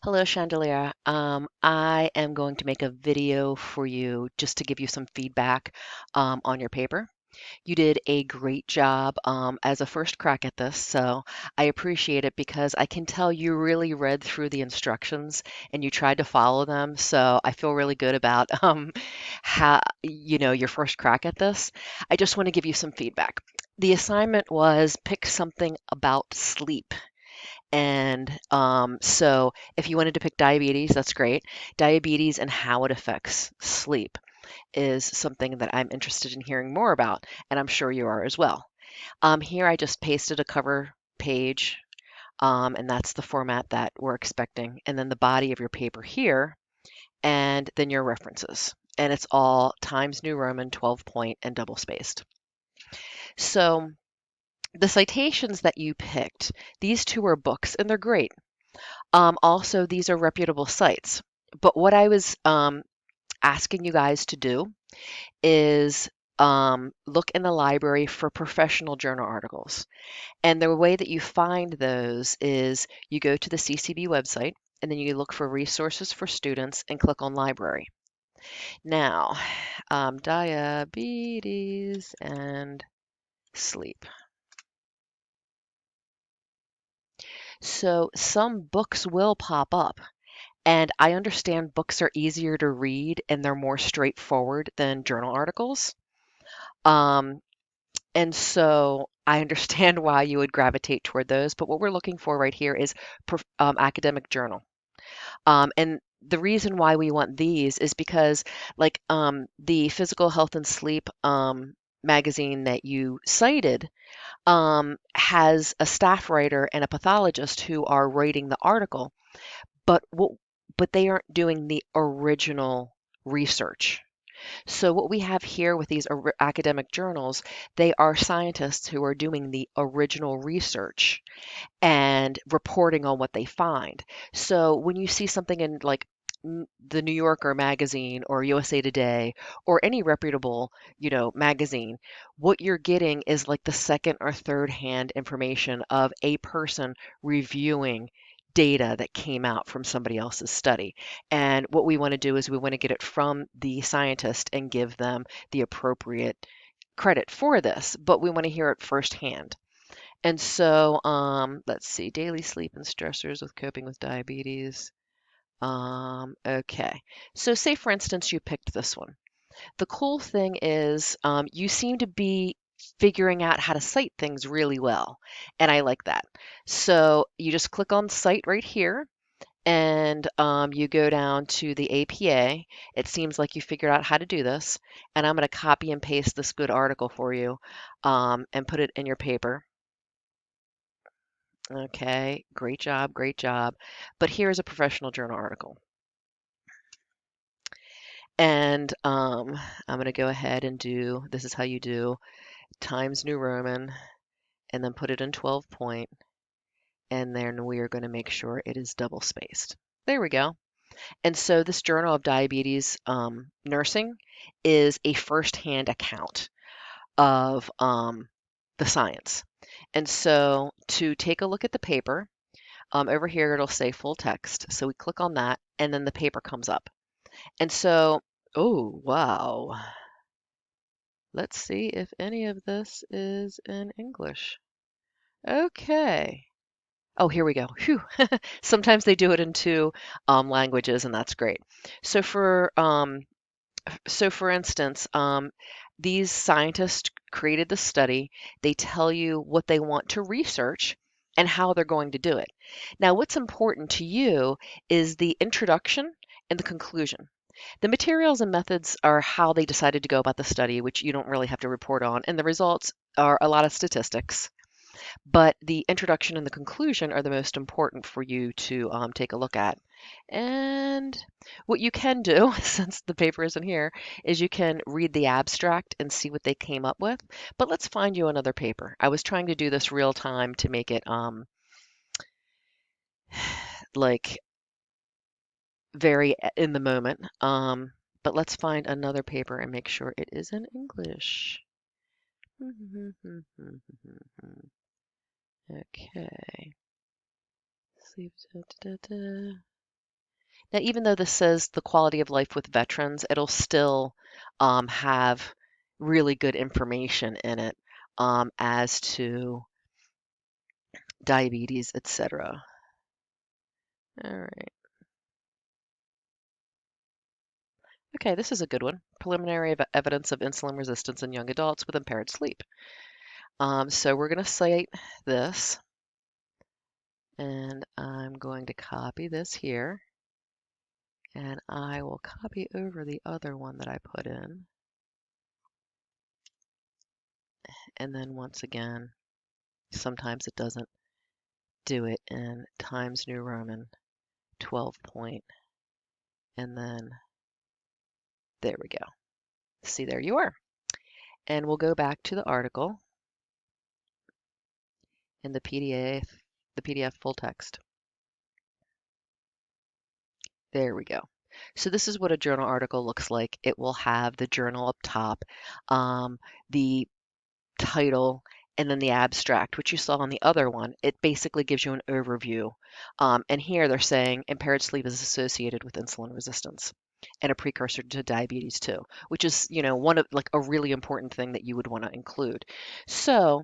Hello, Chanderlia. I am going to make a video for you just to give you some feedback on your paper. You did a great job as a first crack at this, so I appreciate it because I can tell you really read through the instructions and you tried to follow them. So I feel really good about how your first crack at this. I just want to give you some feedback. The assignment was pick something about sleep. And so if you wanted to pick diabetes, that's great. Diabetes and how it affects sleep is something that I'm interested in hearing more about, and I'm sure you are as well. Here I just pasted a cover page, and that's the format that we're expecting, and then the body of your paper here, and then your references. And it's all Times New Roman 12 point and double spaced. So the citations that you picked, these two are books, and they're great. Also, these are reputable sites. But what I was asking you guys to do is look in the library for professional journal articles. And the way that you find those is you go to the CCB website and then you look for resources for students and click on library. Now, diabetes and sleep. So some books will pop up. And I understand books are easier to read and they're more straightforward than journal articles. Um, and so I understand why you would gravitate toward those. But what we're looking for right here is academic journal. And the reason why we want these is because, like the Physical Health and Sleep magazine that you cited, has a staff writer and a pathologist who are writing the article. But what but they aren't doing the original research. So what we have here with these academic journals, they are scientists who are doing the original research and reporting on what they find. So when you see something in like the New Yorker magazine or USA Today or any reputable, magazine, what you're getting is like the second or third hand information of a person reviewing data that came out from somebody else's study. And what we want to do is we want to get it from the scientist and give them the appropriate credit for this, but we want to hear it firsthand. And so, let's see, daily sleep and stressors with coping with diabetes. Okay. So say for instance you picked this one. The cool thing is you seem to be figuring out how to cite things really well, and I like that. So you just click on cite right here, and you go down to the APA. It seems like you figured out how to do this, and I'm going to copy and paste this good article for you and put it in your paper. Okay, great job, great job. But here's a professional journal article. And I'm going to go ahead and do, this is how you do Times New Roman, and then put it in 12 point, and then we are going to make sure it is double spaced. There we go. And so this Journal of Diabetes Nursing is a firsthand account of the science. And so to take a look at the paper, over here it'll say full text. So we click on that, and then the paper comes up. And so, oh, wow. Let's see if any of this is in English. Okay. Oh, here we go. Phew. Sometimes they do it in two languages, and that's great. So for instance, these scientists created the study. They tell you what they want to research and how they're going to do it. Now, what's important to you is the introduction and the conclusion. The materials and methods are how they decided to go about the study, which you don't really have to report on, and the results are a lot of statistics. But the introduction and the conclusion are the most important for you to take a look at. And what you can do, since the paper isn't here, is you can read the abstract and see what they came up with. But let's find you another paper. I was trying to do this real time to make it like very in the moment. But let's find another paper and make sure it is in English. Okay. Sleep. Da, da, da, da. Now, even though this says the quality of life with veterans, it'll still have really good information in it as to diabetes, etc. All right. Okay, this is a good one. Preliminary evidence of insulin resistance in young adults with impaired sleep. So we're going to cite this, and I'm going to copy this here, and I will copy over the other one that I put in. And then once again, sometimes it doesn't do it in Times New Roman 12 point, and then there we go. See, there you are. And we'll go back to the article in the PDF full text. There we go. So this is what a journal article looks like. It will have the journal up top, the title, and then the abstract, which you saw on the other one. It basically gives you an overview. And here they're saying impaired sleep is associated with insulin resistance and a precursor to diabetes too, which is, one of like a really important thing that you would want to include. So,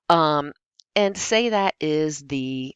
um, and say that is the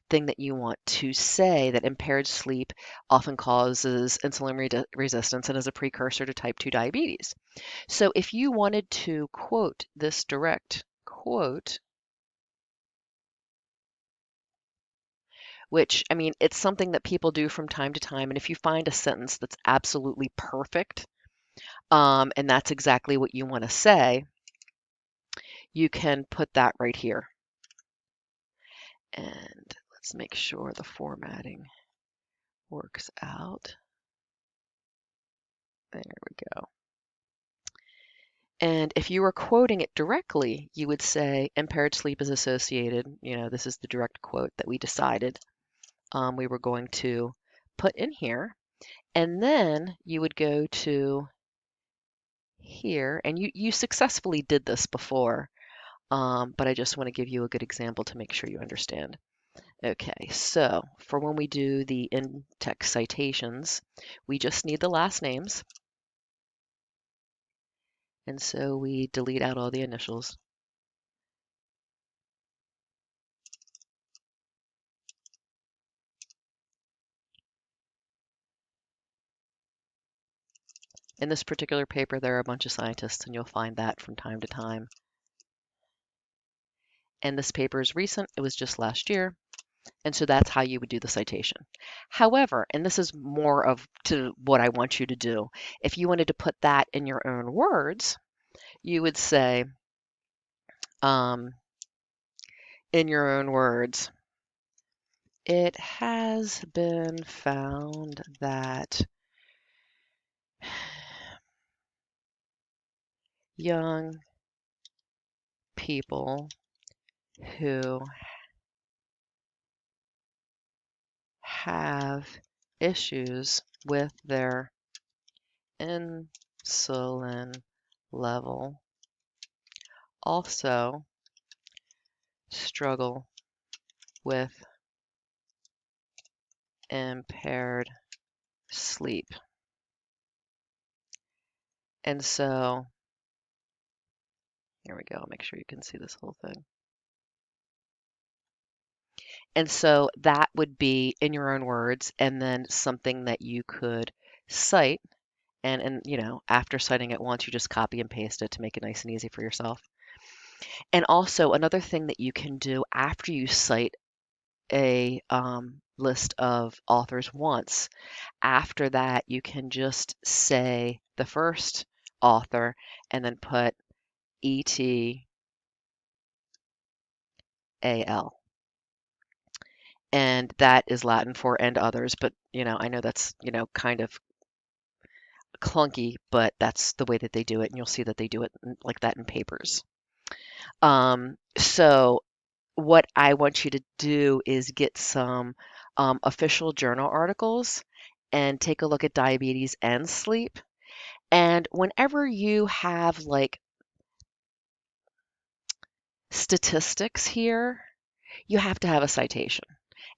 thing that you want to say, that impaired sleep often causes insulin resistance and is a precursor to type 2 diabetes. So if you wanted to quote this direct quote, which, I mean, it's something that people do from time to time, and if you find a sentence that's absolutely perfect, and that's exactly what you want to say, you can put that right here. And let's make sure the formatting works out. There we go. And if you were quoting it directly, you would say impaired sleep is associated. This is the direct quote that we decided we were going to put in here. And then you would go to here, and you successfully did this before, but I just want to give you a good example to make sure you understand. Okay, so for when we do the in-text citations, we just need the last names. And so we delete out all the initials. In this particular paper, there are a bunch of scientists, and you'll find that from time to time. And this paper is recent. It was just last year. And so that's how you would do the citation. However, and this is more of to what I want you to do, if you wanted to put that in your own words, you would say, in your own words, it has been found that young people who have issues with their insulin level also struggle with impaired sleep. And so, here we go. Make sure you can see this whole thing. And so that would be in your own words, and then something that you could cite. And after citing it once, you just copy and paste it to make it nice and easy for yourself. And also another thing that you can do after you cite a list of authors once, after that you can just say the first author and then put ETAL. And that is Latin for and others, but I know that's kind of clunky, but that's the way that they do it, and you'll see that they do it like that in papers. So what I want you to do is get some official journal articles and take a look at diabetes and sleep. And whenever you have like statistics here, you have to have a citation.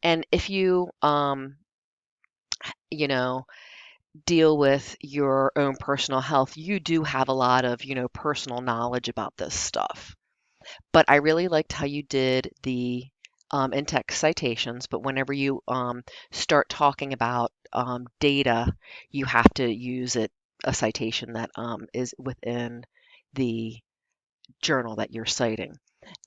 And if you you know, deal with your own personal health, you do have a lot of, personal knowledge about this stuff. But I really liked how you did the in-text citations, but whenever you start talking about data, you have to use a citation that is within the journal that you're citing.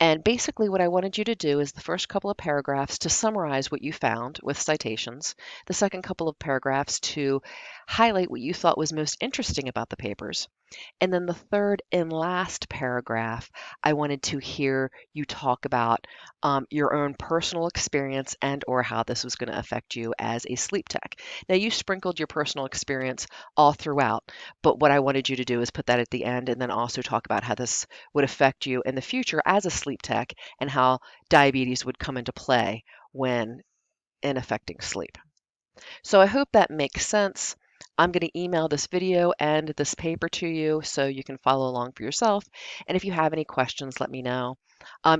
And basically, what I wanted you to do is the first couple of paragraphs to summarize what you found with citations, the second couple of paragraphs to highlight what you thought was most interesting about the papers, and then the third and last paragraph, I wanted to hear you talk about your own personal experience and or how this was going to affect you as a sleep tech. Now you sprinkled your personal experience all throughout, but what I wanted you to do is put that at the end and then also talk about how this would affect you in the future as a sleep tech and how diabetes would come into play when in affecting sleep. So I hope that makes sense. I'm going to email this video and this paper to you so you can follow along for yourself. And if you have any questions, let me know.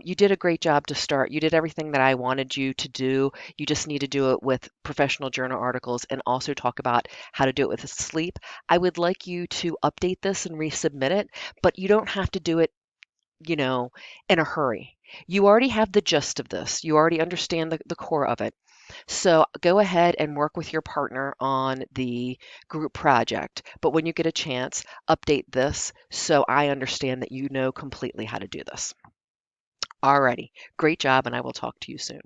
You did a great job to start. You did everything that I wanted you to do. You just need to do it with professional journal articles and also talk about how to do it with sleep. I would like you to update this and resubmit it, but you don't have to do it, you know, in a hurry. You already have the gist of this. You already understand the core of it. So go ahead and work with your partner on the group project. But when you get a chance, update this so I understand that you know completely how to do this. Alrighty, great job, and I will talk to you soon.